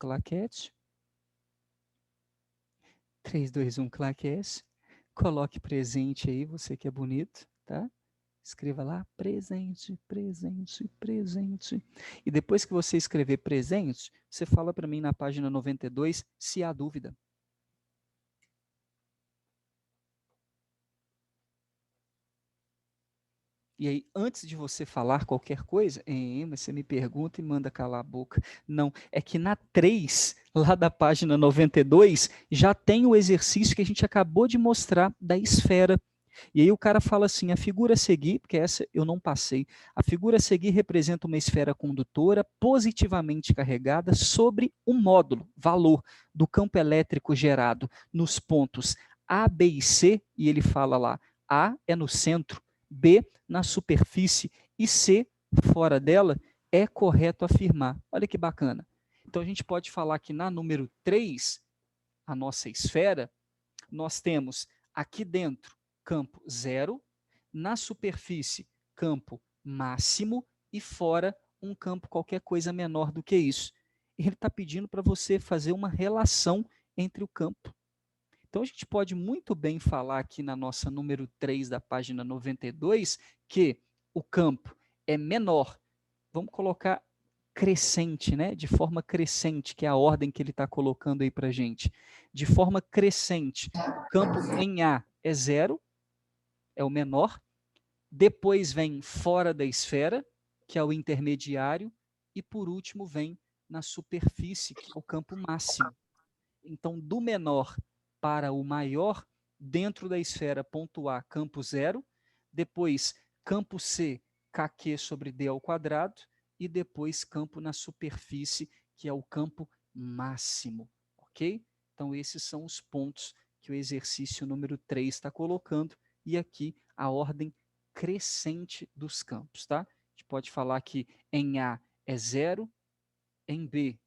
claquete. 3, 2, 1, claquete. Coloque presente aí, você que é bonito, tá? Escreva lá, presente, presente, presente. E depois que você escrever presente, você fala para mim na página 92 se há dúvida. E aí, antes de você falar qualquer coisa, mas você me pergunta e manda calar a boca. Não, é que na 3, lá da página 92, já tem o exercício que a gente acabou de mostrar da esfera. E aí o cara fala assim, a figura a seguir, porque essa eu não passei, a figura a seguir representa uma esfera condutora positivamente carregada sobre um módulo, valor, do campo elétrico gerado nos pontos A, B e C, e ele fala lá, A é no centro, B na superfície e C fora dela, é correto afirmar. Olha que bacana. Então a gente pode falar que na número 3, a nossa esfera, nós temos aqui dentro campo zero, na superfície campo máximo e fora um campo qualquer coisa menor do que isso. Ele está pedindo para você fazer uma relação entre o campo. Então, a gente pode muito bem falar aqui na nossa número 3 da página 92 que o campo é menor. Vamos colocar crescente, né? De forma crescente, que é a ordem que ele está colocando aí para a gente. De forma crescente, o campo em A é zero, é o menor. Depois vem fora da esfera, que é o intermediário. E por último vem na superfície, que é o campo máximo. Então, do menor para o maior, dentro da esfera, ponto A, campo zero, depois campo C, kq sobre d ao quadrado, e depois campo na superfície, que é o campo máximo, ok? Então, esses são os pontos que o exercício número 3 está colocando, e aqui a ordem crescente dos campos, tá? A gente pode falar que em A é zero, em B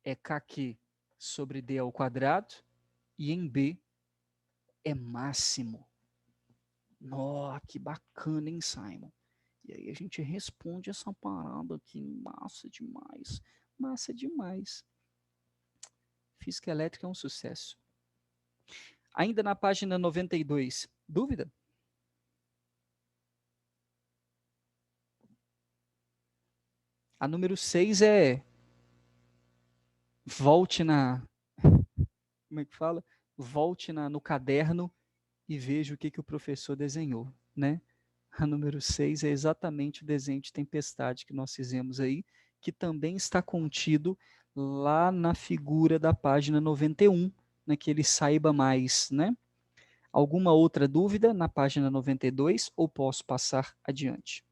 é kq sobre d ao quadrado, e em B é máximo. Nó, que bacana, hein, Simon? E aí a gente responde essa parada aqui, massa demais, massa demais. Física elétrica é um sucesso. Ainda na página 92, dúvida? A número 6 é volte na, como é que fala? Volte no caderno e veja o que o professor desenhou, né? A número 6 é exatamente o desenho de tempestade que nós fizemos aí, que também está contido lá na figura da página 91, né, que ele saiba mais, né? Alguma outra dúvida na página 92 ou posso passar adiante?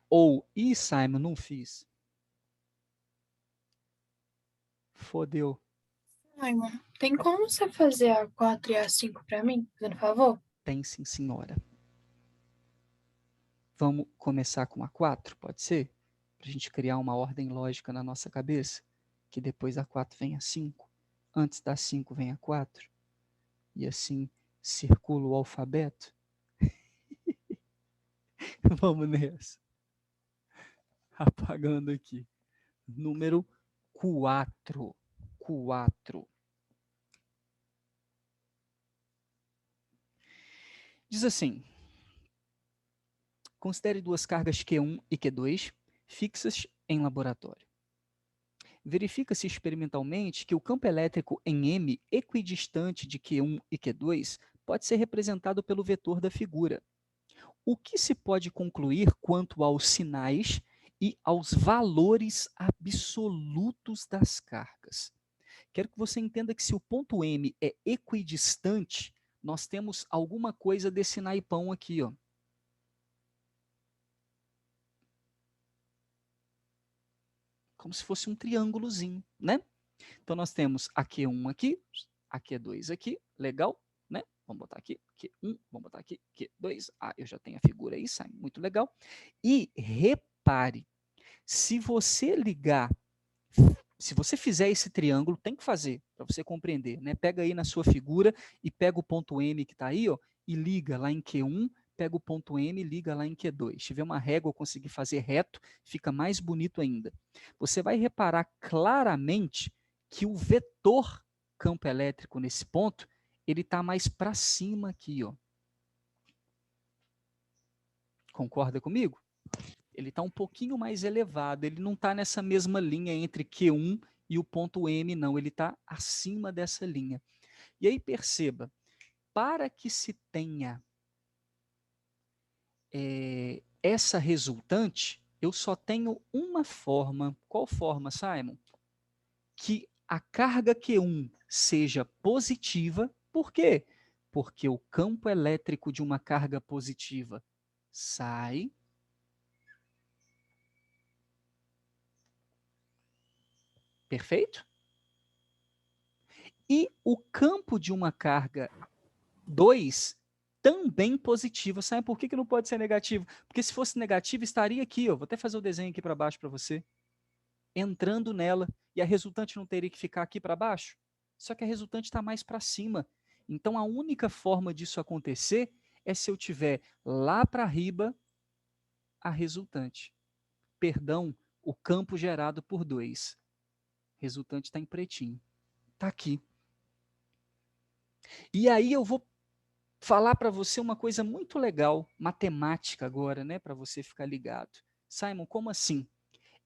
Ou, Simon, não fiz. Fodeu. Simon, tem como você fazer a 4 e a 5 para mim, por favor? Tem sim, senhora. Vamos começar com a 4, pode ser? Para a gente criar uma ordem lógica na nossa cabeça, que depois da 4 vem a 5, antes da 5 vem a 4, e assim circula o alfabeto. Vamos nessa. Apagando aqui. Número 4. 4. Diz assim: considere duas cargas Q1 e Q2 fixas em laboratório. Verifica-se experimentalmente que o campo elétrico em M equidistante de Q1 e Q2 pode ser representado pelo vetor da figura. O que se pode concluir quanto aos sinais e aos valores absolutos das cargas? Quero que você entenda que se o ponto M é equidistante, nós temos alguma coisa desse naipão aqui, ó. Como se fosse um triângulozinho, né? Então, nós temos a Q1 aqui, a Q2 aqui, legal, né? Vamos botar aqui, Q1, vamos botar aqui, Q2. Ah, eu já tenho a figura aí, sai, muito legal. E repare, se você ligar, se você fizer esse triângulo, tem que fazer, para você compreender, né? Pega aí na sua figura e pega o ponto M que está aí, ó, e liga lá em Q1, pega o ponto M e liga lá em Q2. Se tiver uma régua, eu conseguir fazer reto, fica mais bonito ainda. Você vai reparar claramente que o vetor campo elétrico nesse ponto, ele está mais para cima aqui, ó. Concorda comigo? Ele está um pouquinho mais elevado, ele não está nessa mesma linha entre Q1 e o ponto M, não, ele está acima dessa linha. E aí perceba, para que se tenha essa resultante, eu só tenho uma forma. Qual forma, Simon? Que a carga Q1 seja positiva. Por quê? Porque o campo elétrico de uma carga positiva sai. Perfeito? E o campo de uma carga 2 também positiva. Sabe por que não pode ser negativo? Porque se fosse negativo, estaria aqui. Ó. Vou até fazer o desenho aqui para baixo para você. Entrando nela. E a resultante não teria que ficar aqui para baixo? Só que a resultante está mais para cima. Então a única forma disso acontecer é se eu tiver lá para riba a resultante. Perdão, o campo gerado por 2. Resultante está em pretinho. Está aqui. E aí eu vou falar para você uma coisa muito legal, matemática agora, né, para você ficar ligado. Simon, como assim?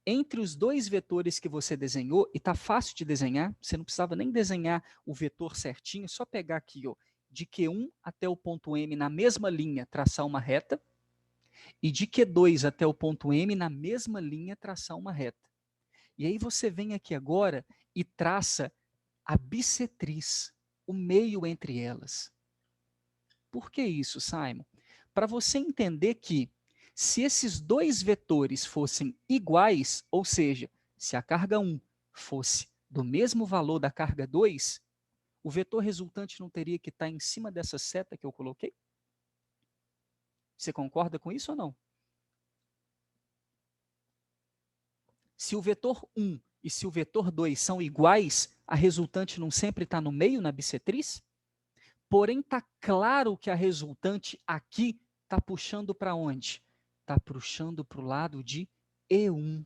Entre os dois vetores que você desenhou, e está fácil de desenhar, você não precisava nem desenhar o vetor certinho, só pegar aqui, ó, de Q1 até o ponto M na mesma linha, traçar uma reta, e de Q2 até o ponto M na mesma linha, traçar uma reta. E aí você vem aqui agora e traça a bissetriz, o meio entre elas. Por que isso, Simon? Para você entender que se esses dois vetores fossem iguais, ou seja, se a carga 1 fosse do mesmo valor da carga 2, o vetor resultante não teria que estar em cima dessa seta que eu coloquei? Você concorda com isso ou não? Se o vetor 1 e se o vetor 2 são iguais, a resultante não sempre está no meio na bissetriz? Porém, está claro que a resultante aqui está puxando para onde? Está puxando para o lado de E1.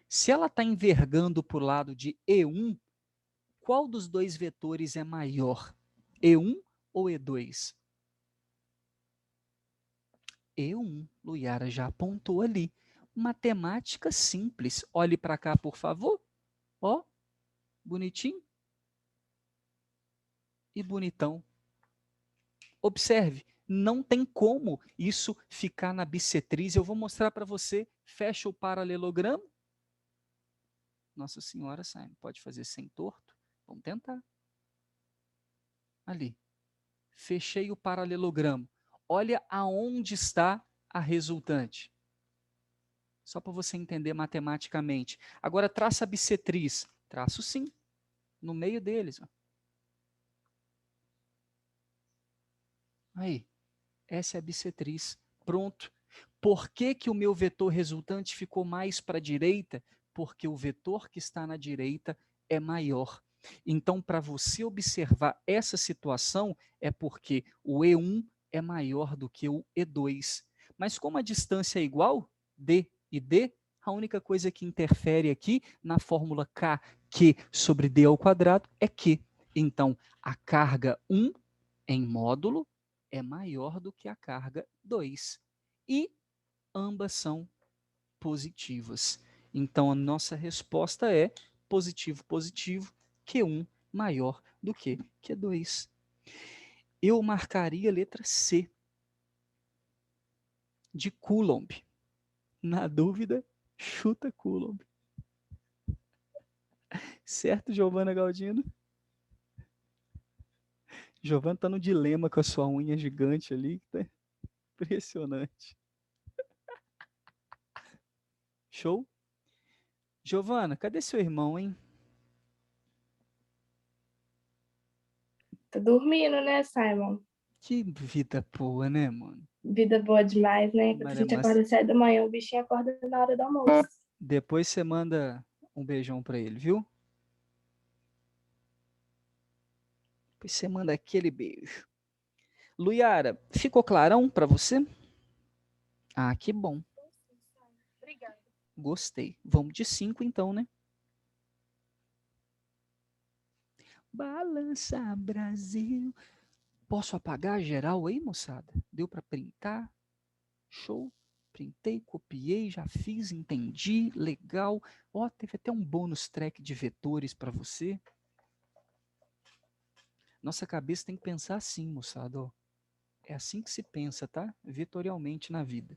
Se ela está envergando para o lado de E1, qual dos dois vetores é maior? E1 ou E2? E1. Luiara já apontou ali. Matemática simples. Olhe para cá, por favor. Ó, bonitinho e bonitão. Observe, não tem como isso ficar na bissetriz. Eu vou mostrar para você. Fecha o paralelogramo. Nossa Senhora, Simon, pode fazer sem torto? Vamos tentar. Ali. Fechei o paralelogramo. Olha aonde está a resultante. Só para você entender matematicamente. Agora traça a bissetriz. Traço sim. No meio deles. Ó. Aí. Essa é a bissetriz. Pronto. Por que, que o meu vetor resultante ficou mais para a direita? Porque o vetor que está na direita é maior. Então, para você observar essa situação, é porque o E1 é maior do que o E2. Mas como a distância é igual, D e D, a única coisa que interfere aqui na fórmula K, Q sobre D ao quadrado, é Q. Então, a carga 1 em módulo é maior do que a carga 2. E ambas são positivas. Então, a nossa resposta é positivo, positivo, Q1 maior do que Q2. Eu marcaria a letra C, de Coulomb. Na dúvida, chuta Coulomb. Certo, Giovana Galdino? Giovana está no dilema com a sua unha gigante ali, que tá impressionante. Show? Giovana, cadê seu irmão, hein? Tá dormindo, né, Simon? Que vida boa, né, mano? Vida boa demais, né? Quando a Maria gente Mas... acorda 7 da manhã, o bichinho acorda na hora do almoço. Depois você manda um beijão pra ele, viu? Depois você manda aquele beijo. Luiara, ficou clarão para você? Ah, que bom. Obrigada. Gostei. Vamos de 5 então, né? Balança Brasil. Posso apagar geral aí, moçada? Deu para printar? Show. Printei, copiei, já fiz, entendi, legal. Ó, teve até um bônus track de vetores para você. Nossa cabeça tem que pensar assim, moçada, ó. É assim que se pensa, tá? Vetorialmente na vida.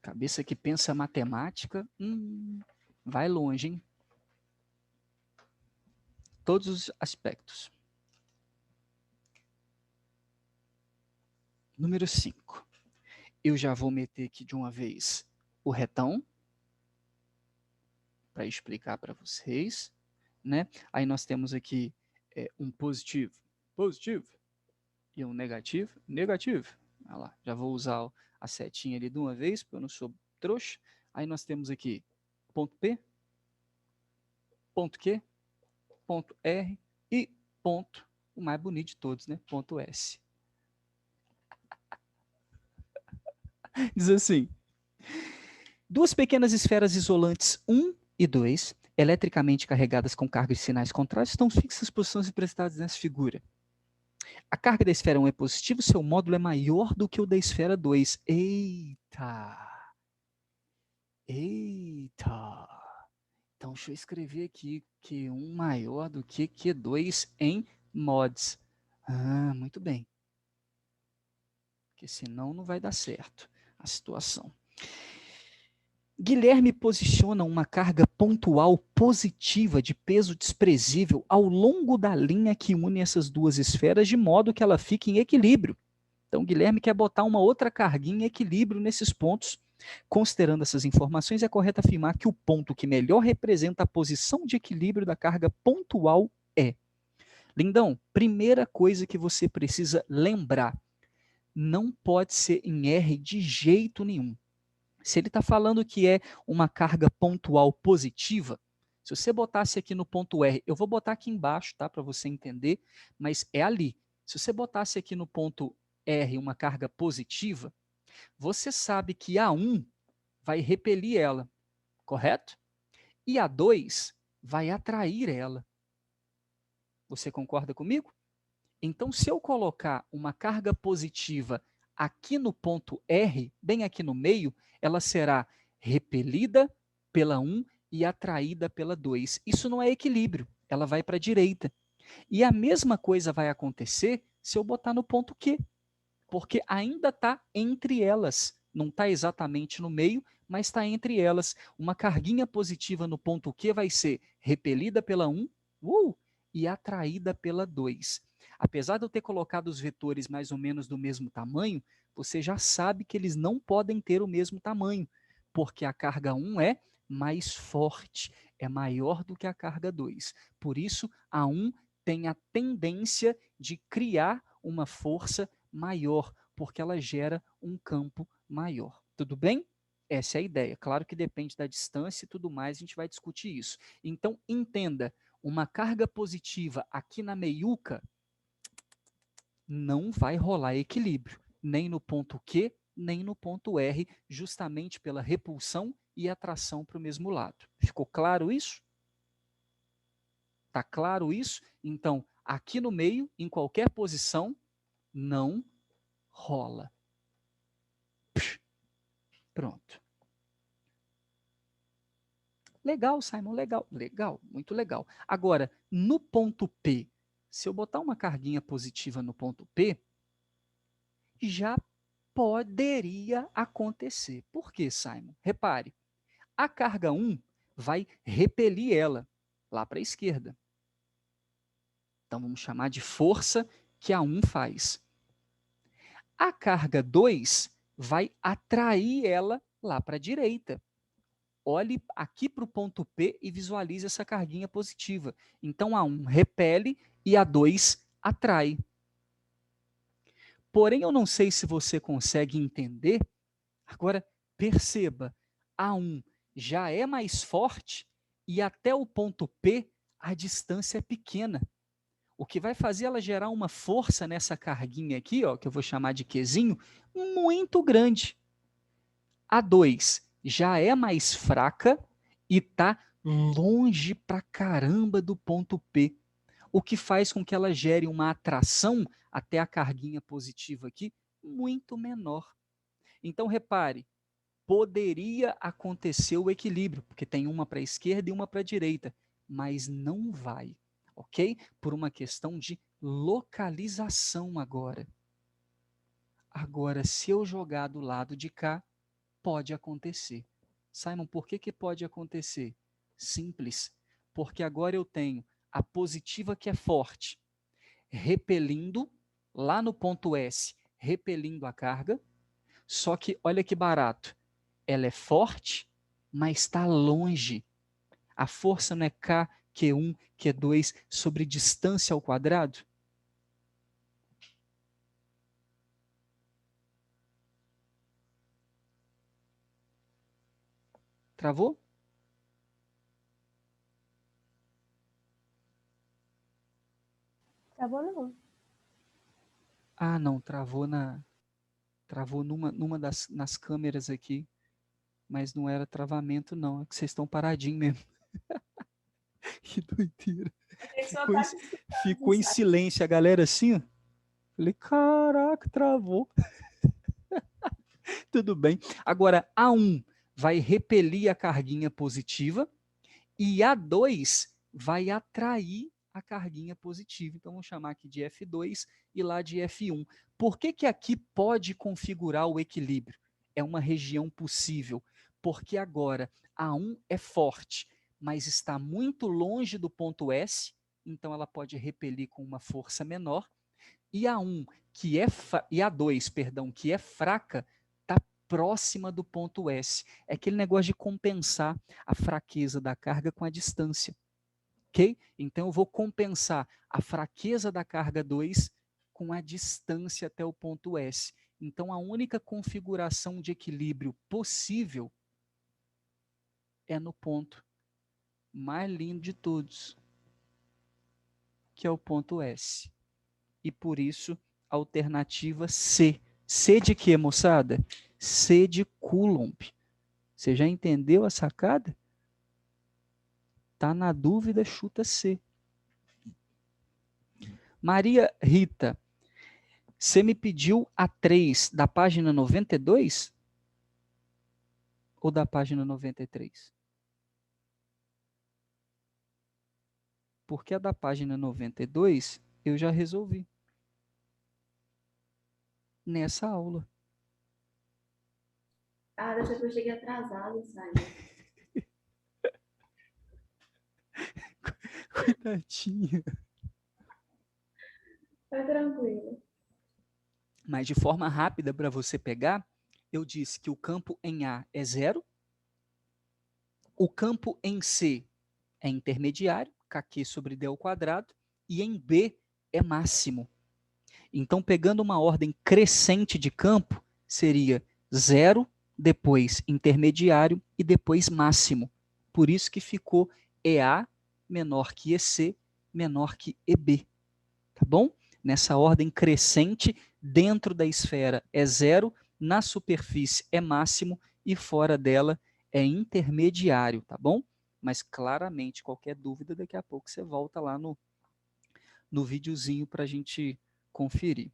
Cabeça que pensa matemática, vai longe, hein? Todos os aspectos. Número 5. Eu já vou meter aqui de uma vez o retão para explicar para vocês, né? Aí nós temos aqui um positivo, positivo, e um negativo, negativo. Olha lá, já vou usar a setinha ali de uma vez, porque eu não sou trouxa. Aí nós temos aqui ponto P, ponto Q, ponto R e ponto, o mais bonito de todos, né? Ponto S. Diz assim: duas pequenas esferas isolantes 1 e 2, eletricamente carregadas com cargas de sinais contrários, estão fixas posições representadas nessa figura. A carga da esfera 1 é positiva, seu módulo é maior do que o da esfera 2. Eita! Eita! Então, deixa eu escrever aqui Q1 maior do que Q2 em mods. Ah, muito bem. Porque senão não vai dar certo a situação. Guilherme posiciona uma carga pontual positiva de peso desprezível ao longo da linha que une essas duas esferas, de modo que ela fique em equilíbrio. Então, Guilherme quer botar uma outra carguinha em equilíbrio nesses pontos. Considerando essas informações, é correto afirmar que o ponto que melhor representa a posição de equilíbrio da carga pontual é. Lindão, primeira coisa que você precisa lembrar: não pode ser em R de jeito nenhum. Se ele está falando que é uma carga pontual positiva, se você botasse aqui no ponto R, eu vou botar aqui embaixo, tá, para você entender, mas é ali. Se você botasse aqui no ponto R uma carga positiva, você sabe que A1 vai repelir ela, correto? E A2 vai atrair ela. Você concorda comigo? Então, se eu colocar uma carga positiva aqui no ponto R, bem aqui no meio, ela será repelida pela 1 e atraída pela 2. Isso não é equilíbrio, ela vai para a direita. E a mesma coisa vai acontecer se eu botar no ponto Q, porque ainda está entre elas. Não está exatamente no meio, mas está entre elas. Uma carguinha positiva no ponto Q vai ser repelida pela 1 e atraída pela 2. Apesar de eu ter colocado os vetores mais ou menos do mesmo tamanho, você já sabe que eles não podem ter o mesmo tamanho, porque a carga 1 é mais forte, é maior do que a carga 2. Por isso, a 1 tem a tendência de criar uma força maior, porque ela gera um campo maior. Tudo bem? Essa é a ideia. Claro que depende da distância e tudo mais, a gente vai discutir isso. Então, entenda, uma carga positiva aqui na meiuca não vai rolar equilíbrio, nem no ponto Q, nem no ponto R, justamente pela repulsão e atração para o mesmo lado. Ficou claro isso? Tá claro isso? Então, aqui no meio, em qualquer posição, não rola. Pronto. Legal, Simon, legal. Legal, muito legal. Agora, no ponto P, se eu botar uma carguinha positiva no ponto P, já poderia acontecer. Por quê, Simon? Repare, a carga 1 vai repelir ela lá para a esquerda. Então, vamos chamar de força que a 1 faz. A carga 2 vai atrair ela lá para a direita. Olhe aqui para o ponto P e visualize essa carguinha positiva. Então, a 1 repele e a 2 atrai. Porém, eu não sei se você consegue entender. Agora, perceba, a 1 já é mais forte e até o ponto P a distância é pequena. O que vai fazer ela gerar uma força nessa carguinha aqui, ó, que eu vou chamar de Qzinho, muito grande. A 2 já é mais fraca e está longe pra caramba do ponto P, o que faz com que ela gere uma atração até a carguinha positiva aqui muito menor. Então, repare, poderia acontecer o equilíbrio, porque tem uma para a esquerda e uma para a direita, mas não vai, ok? Por uma questão de localização agora. Agora, se eu jogar do lado de cá, pode acontecer. Simon, por que pode acontecer? Simples, porque agora eu tenho a positiva que é forte, repelindo lá no ponto S, repelindo a carga, só que olha que barato, ela é forte, mas está longe. A força não é K, Q1, Q2 sobre distância ao quadrado? Travou? Travou não. Ah, não, travou numa nas câmeras aqui, mas não era travamento não, é que vocês estão paradinhos mesmo. Que doideira. A gente só Ficou em, tá te escutando, ficou em sabe? silêncio a galera assim, ó. Falei, caraca, travou. Tudo bem. Agora, A1 vai repelir a carguinha positiva e A2 vai atrair a carguinha positiva. Então, vamos chamar aqui de F2 e lá de F1. Por que aqui pode configurar o equilíbrio? É uma região possível, porque agora A1 é forte, mas está muito longe do ponto S, então ela pode repelir com uma força menor, e A2, perdão, que é fraca, está próxima do ponto S. É aquele negócio de compensar a fraqueza da carga com a distância. Ok? Então eu vou compensar a fraqueza da carga 2 com a distância até o ponto S. Então a única configuração de equilíbrio possível é no ponto mais lindo de todos, que é o ponto S. E por isso, alternativa C. C de quê, moçada? C de Coulomb. Você já entendeu a sacada? Tá na dúvida, chuta C. Maria Rita, você me pediu a 3 da página 92 ou da página 93? Porque a da página 92 eu já resolvi nessa aula. Ah, dessa que eu cheguei atrasada, sabe? Coitadinha. Tá tranquilo. Mas de forma rápida para você pegar, eu disse que o campo em A é 0, o campo em C é intermediário, kq sobre d ao quadrado, e em B é máximo. Então, pegando uma ordem crescente de campo, seria 0, depois intermediário e depois máximo. Por isso que ficou EA menor que EC menor que EB. Tá bom? Nessa ordem crescente, dentro da esfera é 0, na superfície é máximo e fora dela é intermediário, tá bom? Mas claramente, qualquer dúvida, daqui a pouco você volta lá no videozinho para a gente conferir.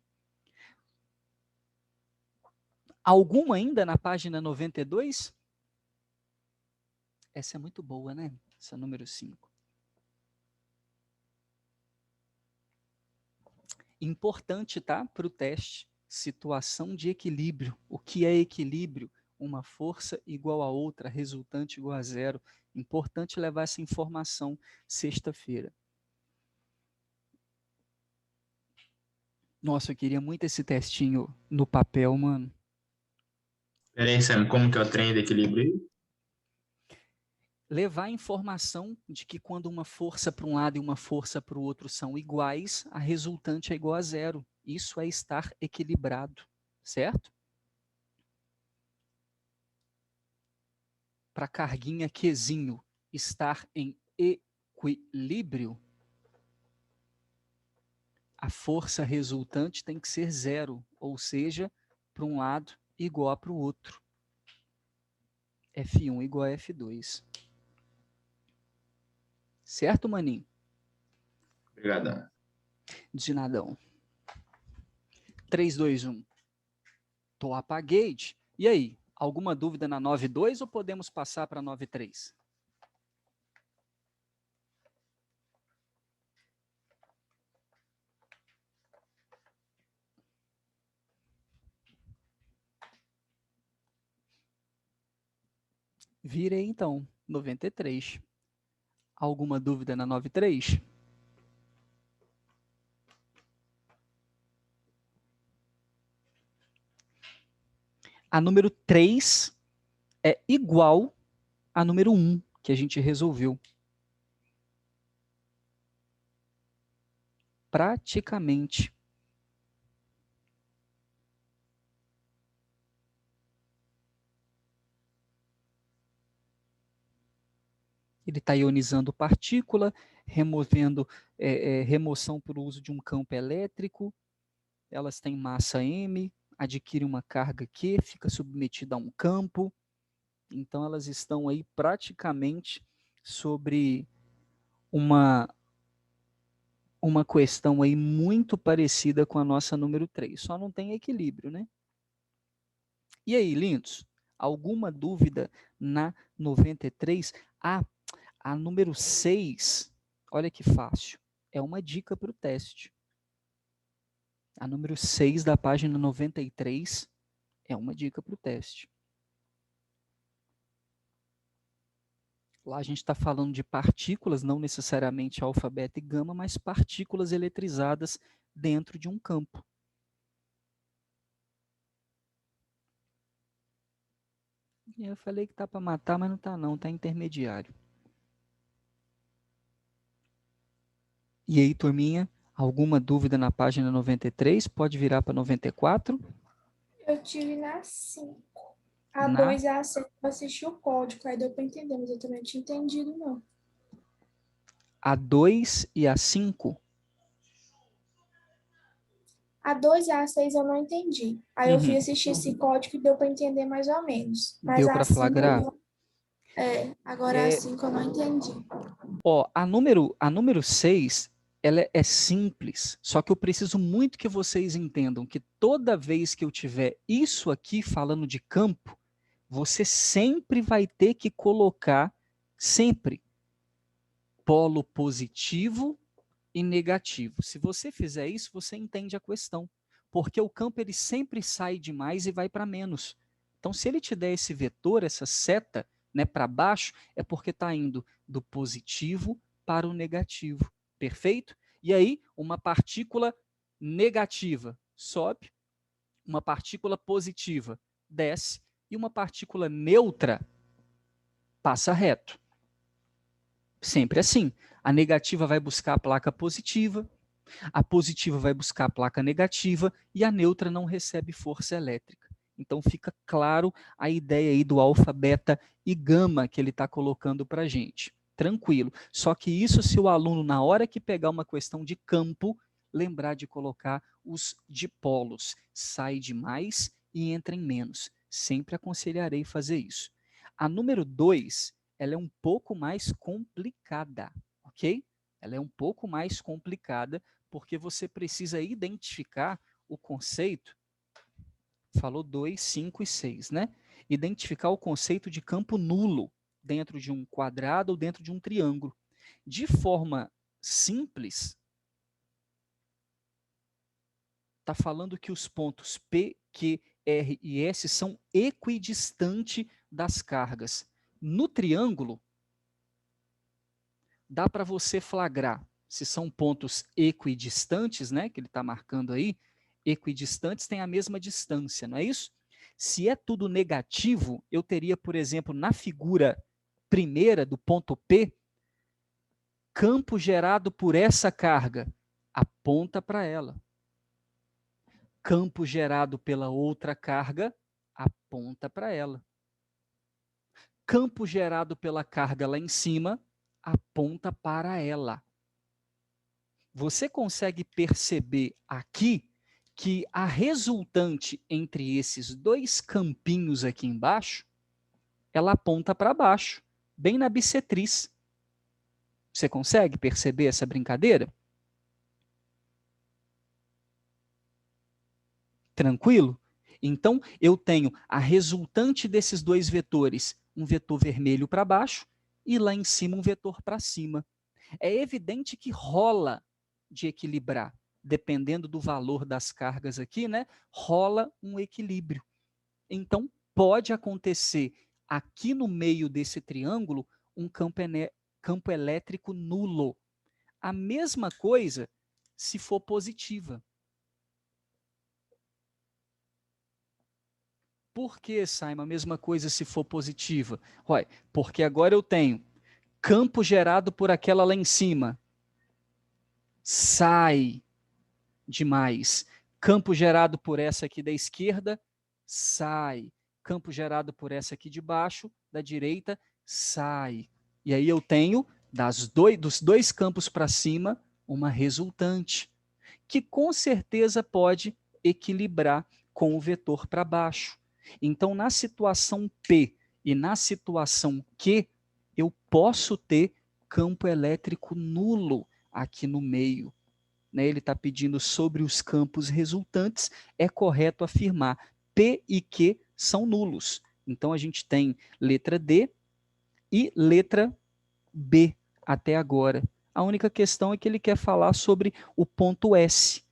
Alguma ainda na página 92? Essa é muito boa, né? Essa número 5. Importante, tá? Para o teste. Situação de equilíbrio. O que é equilíbrio? Uma força igual a outra, resultante igual a 0. Importante levar essa informação sexta-feira. Nossa, eu queria muito esse testinho no papel, mano. Peraí, Sam, como que é o trem de equilíbrio? Levar a informação de que quando uma força para um lado e uma força para o outro são iguais, a resultante é igual a 0. Isso é estar equilibrado, certo? Para a carguinha Qzinho estar em equilíbrio, a força resultante tem que ser zero, ou seja, para um lado igual para o outro. F1 igual a F2. Certo, maninho? Obrigadão. De nadão. 3, 2, 1. Tô apaguei. E aí, alguma dúvida na 9.2 ou podemos passar para 9.3? Virei então, 93. Alguma dúvida na 9.3? A número 3 é igual a número 1 que a gente resolveu. Praticamente. Ele está ionizando partícula, removendo remoção por uso de um campo elétrico. Elas têm massa m, adquirem uma carga Q, fica submetida a um campo. Então, elas estão aí praticamente sobre uma questão aí muito parecida com a nossa número 3. Só não tem equilíbrio, né? E aí, lindos? Alguma dúvida na 93? A número 6, olha que fácil, é uma dica para o teste. A número 6 da página 93 é uma dica para o teste. Lá a gente está falando de partículas, não necessariamente alfa, beta e gama, mas partículas eletrizadas dentro de um campo. Eu falei que tá para matar, mas não tá não, tá intermediário. E aí, turminha, alguma dúvida na página 93? Pode virar para 94. Eu tive na 5. A Na 2 e a 6 eu assisti o código, aí deu para entender, mas eu também não tinha entendido, não. a 2 e a 5. A 2 e a 6 eu não entendi. Aí eu fui assistir esse código e deu para entender mais ou menos. Mas Deu a para 5, flagrar? agora a 5 eu não entendi. Ó, a número 6, ela é simples, só que eu preciso muito que vocês entendam que toda vez que eu tiver isso aqui falando de campo, você sempre vai ter que colocar, sempre, polo positivo e negativo. Se você fizer isso, você entende a questão, porque o campo ele sempre sai de mais e vai para menos. Então, se ele te der esse vetor, essa seta, né, para baixo, é porque está indo do positivo para o negativo. Perfeito? E aí, uma partícula negativa sobe, uma partícula positiva desce e uma partícula neutra passa reto. Sempre assim. A negativa vai buscar a placa positiva, a positiva vai buscar a placa negativa e a neutra não recebe força elétrica. Então fica claro a ideia aí do alfa, beta e gama que ele está colocando para a gente. Tranquilo. Só que isso se o aluno, na hora que pegar uma questão de campo, lembrar de colocar os dipolos. Sai de mais e entra em menos. Sempre aconselharei fazer isso. A número 2, ela é um pouco mais complicada, ok? Ela é um pouco mais complicada porque você precisa identificar o conceito, falou 2, 5 e 6, né? Identificar o conceito de campo nulo dentro de um quadrado ou dentro de um triângulo. De forma simples, está falando que os pontos P, Q, R e S são equidistantes das cargas. No triângulo, dá para você flagrar se são pontos equidistantes, né, que ele está marcando aí, equidistantes têm a mesma distância, não é isso? Se é tudo negativo, eu teria, por exemplo, na figura primeira do ponto P, campo gerado por essa carga, aponta para ela. Campo gerado pela outra carga, aponta para ela. Campo gerado pela carga lá em cima, aponta para ela. Você consegue perceber aqui que a resultante entre esses dois campinhos aqui embaixo, ela aponta para baixo, bem na bissetriz. Você consegue perceber essa brincadeira? Tranquilo? Então, eu tenho a resultante desses dois vetores, um vetor vermelho para baixo e lá em cima um vetor para cima. É evidente que rola de equilibrar, dependendo do valor das cargas aqui, né? Rola um equilíbrio. Então, pode acontecer aqui no meio desse triângulo um campo elétrico nulo. A mesma coisa se for positiva. Por que, Simon, a mesma coisa se for positiva? Ué, porque agora eu tenho campo gerado por aquela lá em cima. Sai demais. Campo gerado por essa aqui da esquerda, sai. Campo gerado por essa aqui de baixo, da direita, sai. E aí eu tenho dos dois campos para cima uma resultante, que com certeza pode equilibrar com o vetor para baixo. Então, na situação P e na situação Q, eu posso ter campo elétrico nulo aqui no meio. Né? Ele está pedindo sobre os campos resultantes, é correto afirmar P e Q são nulos. Então, a gente tem letra D e letra B até agora. A única questão é que ele quer falar sobre o ponto S.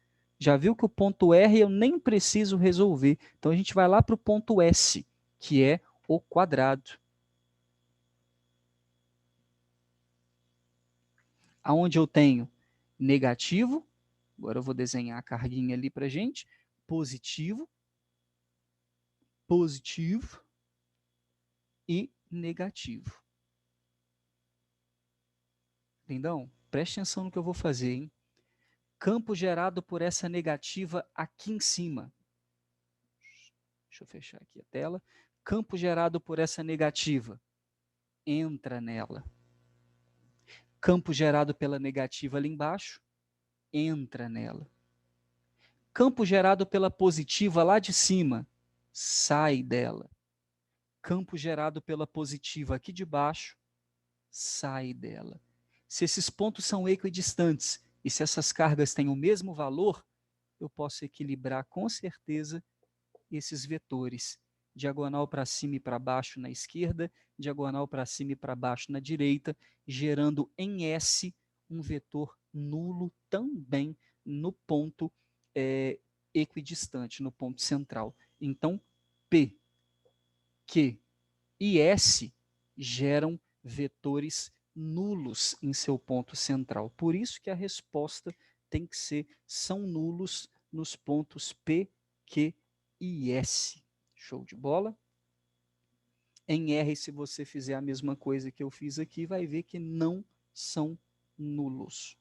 Já viu que o ponto R eu nem preciso resolver. Então a gente vai lá para o ponto S, que é o quadrado. Aonde eu tenho negativo, agora eu vou desenhar a carguinha ali para a gente, positivo, positivo e negativo. Lindão, preste atenção no que eu vou fazer, hein? Campo gerado por essa negativa aqui em cima. Deixa eu fechar aqui a tela. Campo gerado por essa negativa. Entra nela. Campo gerado pela negativa ali embaixo. Entra nela. Campo gerado pela positiva lá de cima. Sai dela. Campo gerado pela positiva aqui de baixo. Sai dela. Se esses pontos são equidistantes e se essas cargas têm o mesmo valor, eu posso equilibrar com certeza esses vetores. Diagonal para cima e para baixo na esquerda, diagonal para cima e para baixo na direita, gerando em S um vetor nulo também no ponto equidistante, no ponto central. Então, P, Q e S geram vetores nulos em seu ponto central. Por isso que a resposta tem que ser, são nulos nos pontos P, Q e S. Show de bola? Em R, se você fizer a mesma coisa que eu fiz aqui, vai ver que não são nulos.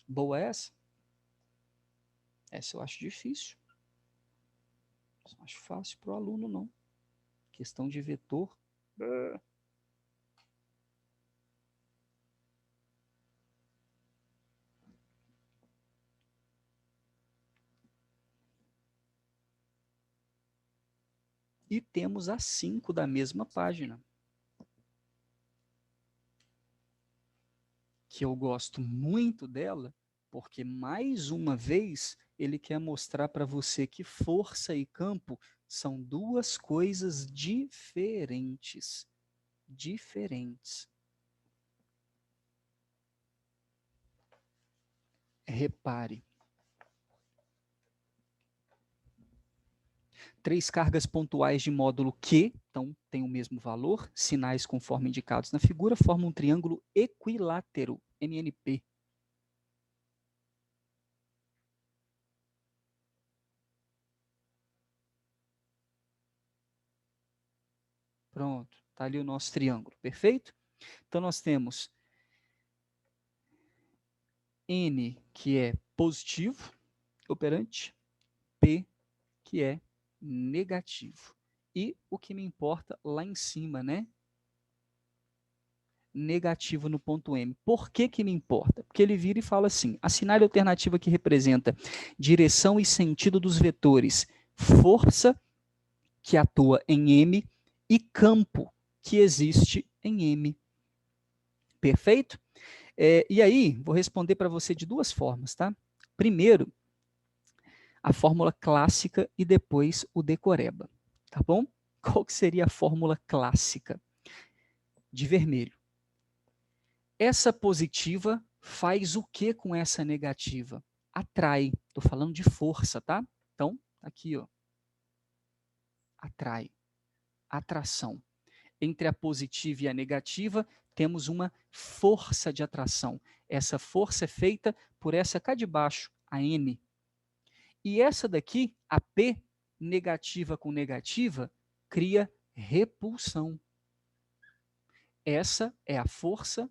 Boa essa? Essa eu acho difícil. Não acho fácil para o aluno, não. Questão de vetor. E temos a 5 da mesma página. Que eu gosto muito dela, porque mais uma vez ele quer mostrar para você que força e campo são duas coisas diferentes. Diferentes. Repare. 3 cargas pontuais de módulo Q, então tem o mesmo valor, sinais conforme indicados na figura, formam um triângulo equilátero, MNP. Pronto, está ali o nosso triângulo, perfeito? Então nós temos N, que é positivo, operante, P, que é negativo. E o que me importa lá em cima, né? negativo no ponto M. Por que que me importa? Porque ele vira e fala assim, assinale a alternativa que representa direção e sentido dos vetores, força que atua em M e campo que existe em M. Perfeito? E aí, vou responder para você de duas formas, tá? Primeiro, a fórmula clássica e depois o decoreba, tá bom? Qual que seria a fórmula clássica? De vermelho. Essa positiva faz o que com essa negativa? Atrai. Estou falando de força, tá? Então, aqui, ó. Atrai. Atração. Entre a positiva e a negativa, temos uma força de atração. Essa força é feita por essa cá de baixo, a N. E essa daqui, a P, negativa com negativa, cria repulsão. Essa é a força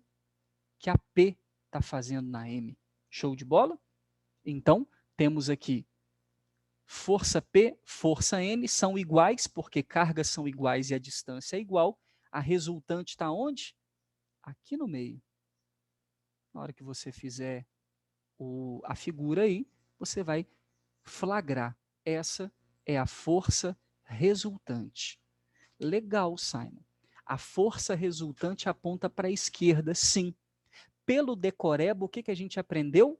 que a P está fazendo na M. Show de bola? Então, temos aqui força P, força N são iguais, porque cargas são iguais e a distância é igual. A resultante está onde? Aqui no meio. Na hora que você fizer a figura aí, você vai flagrar. Essa é a força resultante. Legal, Simon. A força resultante aponta para a esquerda, sim. Pelo decoreba, o que, que a gente aprendeu?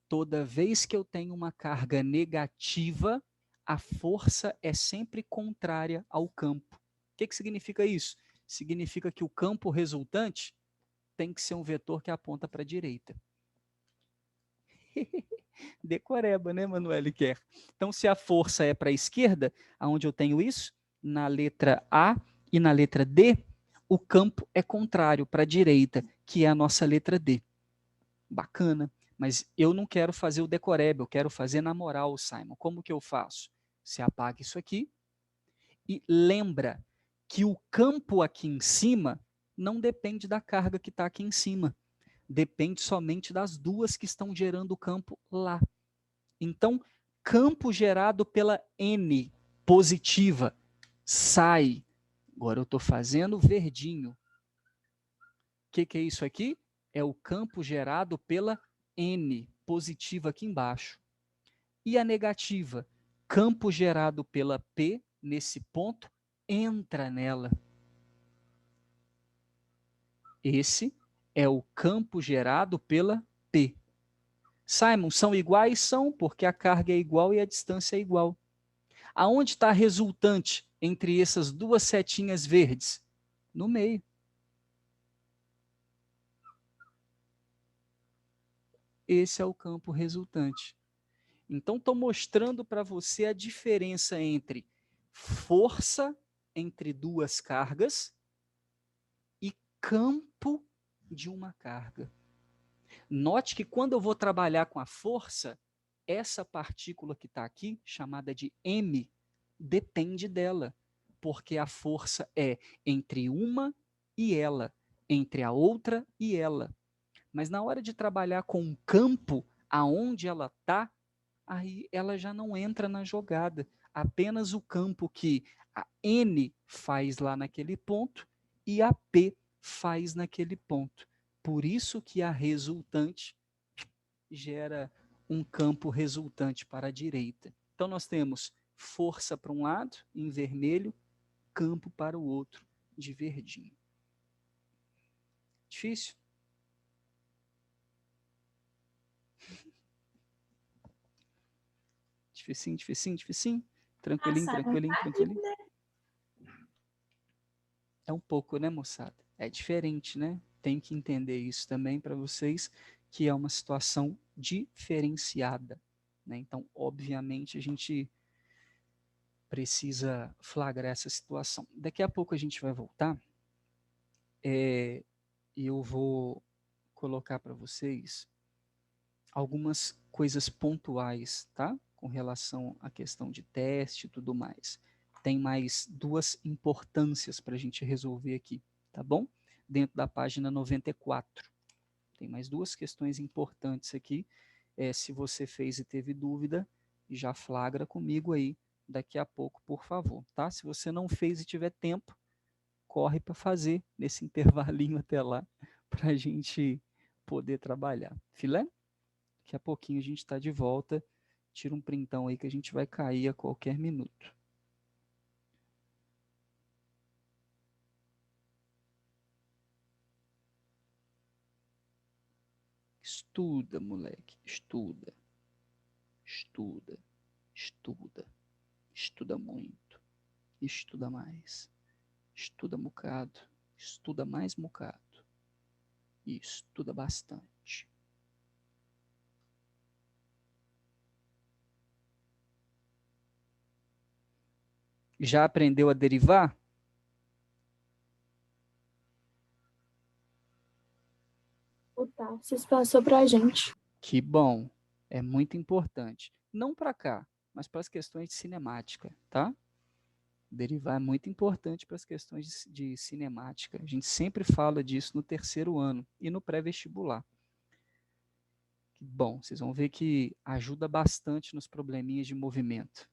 Toda vez que eu tenho uma carga negativa, a força é sempre contrária ao campo. O que, que significa isso? Significa que o campo resultante tem que ser um vetor que aponta para a direita. Decoreba, né, Manoel Quer? Então, se a força é para a esquerda, aonde eu tenho isso? Na letra A e na letra D, o campo é contrário para a direita, que é a nossa letra D. Bacana. Mas eu não quero fazer o decoreba, eu quero fazer na moral, Simon. Como que eu faço? Você apaga isso aqui e lembra que o campo aqui em cima não depende da carga que está aqui em cima. Depende somente das duas que estão gerando o campo lá. Então, campo gerado pela N positiva sai. Agora eu estou fazendo verdinho. O que é isso aqui? É o campo gerado pela N positiva aqui embaixo. E a negativa? Campo gerado pela P nesse ponto, entra nela. Esse é o campo gerado pela P. Simon, são iguais? São, porque a carga é igual e a distância é igual. Aonde está a resultante entre essas duas setinhas verdes? No meio. Esse é o campo resultante. Então, estou mostrando para você a diferença entre força entre duas cargas e campo de uma carga. Note que quando eu vou trabalhar com a força, essa partícula que está aqui, chamada de M, depende dela, porque a força é entre uma e ela, entre a outra e ela. Mas na hora de trabalhar com um campo, aonde ela está, aí ela já não entra na jogada. Apenas o campo que a N faz lá naquele ponto e a P faz naquele ponto. Por isso que a resultante gera um campo resultante para a direita. Então nós temos força para um lado, em vermelho, campo para o outro, de verdinho. Difícil? Dificinho, dificinho, dificinho? Tranquilinho, tranquilinho, tranquilinho? É um pouco, né, moçada? É diferente, né? Tem que entender isso também para vocês, que é uma situação diferenciada, né? Então, obviamente, a gente precisa flagrar essa situação. Daqui a pouco a gente vai voltar e eu vou colocar para vocês algumas coisas pontuais, tá? Com relação à questão de teste e tudo mais. Tem mais duas importâncias para a gente resolver aqui, tá bom? Dentro da página 94. Tem mais duas questões importantes aqui. Se você fez e teve dúvida, já flagra comigo aí daqui a pouco, por favor, tá? Se você não fez e tiver tempo, corre para fazer nesse intervalinho até lá, para a gente poder trabalhar. Filé? Daqui a pouquinho a gente está de volta. Tira um printão aí que a gente vai cair a qualquer minuto. Estuda, moleque, estuda. Estuda, estuda. Estuda muito. Estuda mais. Estuda um bocado. Estuda mais um bocado. E estuda bastante. Já aprendeu a derivar? O Tarsis passou para a gente. Que bom. É muito importante. Não para cá, mas para as questões de cinemática, tá? Derivar é muito importante para as questões de cinemática. A gente sempre fala disso no terceiro ano e no pré-vestibular. Bom, vocês vão ver que ajuda bastante nos probleminhas de movimento.